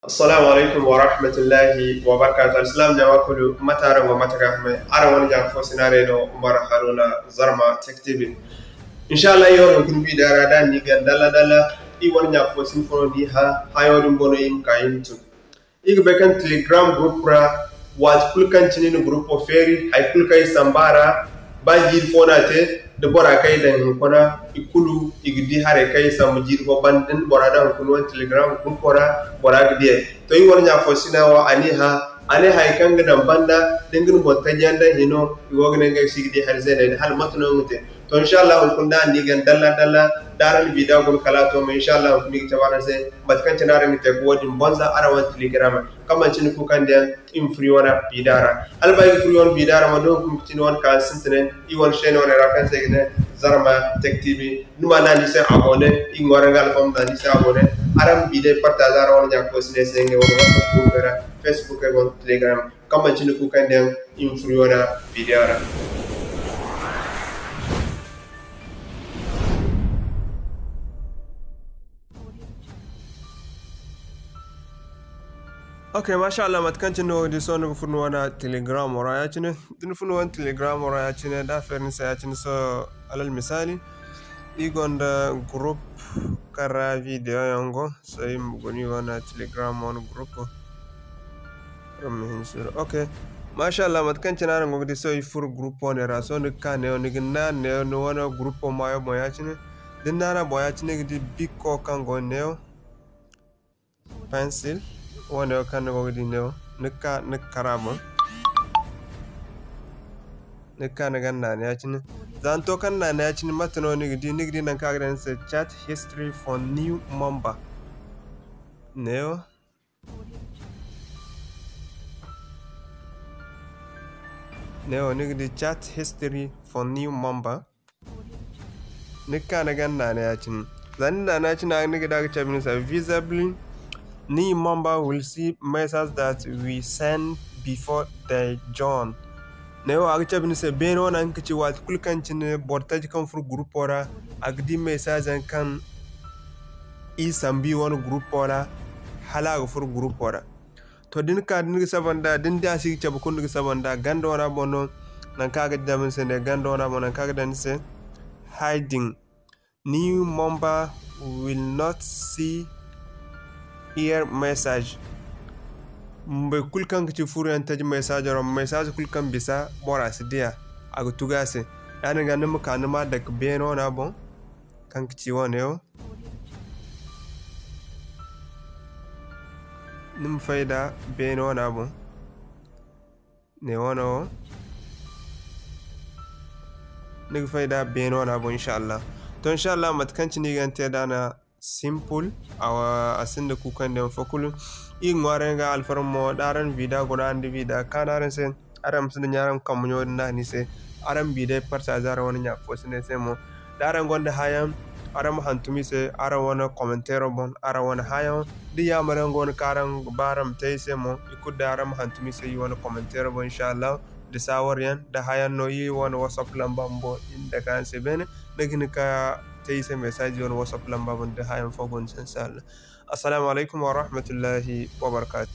Assalamu alaikum wa rahmatullahi wa barakatuh. Islam jama kulu mataran wa mataka mai ara wani jam fo sinare no Umar Haruna Zarma Tech TV. Inshallah yo kun bi dara da ni ga dala I wani jam fo sin fo di ha yo dum bono yim kayim tu. Ig be kan Telegram group ra wat kul kan tinin group o feri ay kul kay sambara ba jil fo na te de bora kay dan kona ikulu igdi hare kay sam jil fo bandin bora da kun Telegram kun bora gidi to yi wani ya fosina wa ani haikan gidan banda dingin botta janda hino iwogne ga sigidi har zai hal matuno mute to insha Allah kun da ni gan dalla daral video gon kala to insha Allah kun ni tabana sai matkan tinare ni te godin bonza arawan Telegram kaman cin ku kan da in free wana bidara albay free wana bidara ma don kun tin wan kan sintene I won shene wana rakan sai ne Zarma Tech TV numa na ni sai abonné I ngora ngal fam da ni sai abonné aram bide partage arawon jak posne senge won WhatsApp group Facebook e gon Telegram kaman cin ku kan da in free wana bidara. Okay, mashallah matkanci no di so no funu wana Telegram ora ya cine din funu wana Telegram ora ya cine da ferin sa ya cine so alal misali igonda group kara video yango so imgoni wana Telegram on group okay mashallah matkanci na rango di so ifur group on era so ne kane on gina ne no wana group mayo moya cine din na boya cine di biko kango neo pencil one kan go di neo nika karamo nika na ganna ne yacin zanto kan na yacin matano nigdi nan ka gran se chat history for new member neo nigdi chat history for new member nika na ganna ne yacin zan na yacin nigdi da ga min sa visibly new member will see messages that we send before they join. Neo agcha bin se beno nan kici wat kulkan cin bortaj kan fur group ora agdi message kan isambi won group ora hala go fur group ora to din ka din sabanda din da shi ce bukun din sabanda ganda wana bono nan kaga da min se ne ganda wana bono kaga dan se hiding new member will not see here message mbe kulkan kici furan taj message ro message kulkan bisa bora sidia agu tugase yani ganin muka nima da beno na bon kan kici wone yo nim faida beno na bon ne wono nig faida beno na bon inshallah to inshallah matkanci ni gante dana simple awa asinda kukan da fakulu in warenga alfarmo daran vida gona andi vida kanaran sen aram sun nyaram kamunyo na ni se aram bide parta zara woni nya fosine se mo daran gonda hayam aram hantumi se ara wona commentaire bon ara wona hayam di yamara ngon karan baram tay se mo ikudda aram hantumi se yi wona commentaire bon inshallah de sawarian da hayan no yi wona WhatsApp lambambo inda kan se bene nagini ka تيسي مساجي وصف لما بنده هاي فوقون سنسال. السلام عليكم ورحمة الله وبركاته.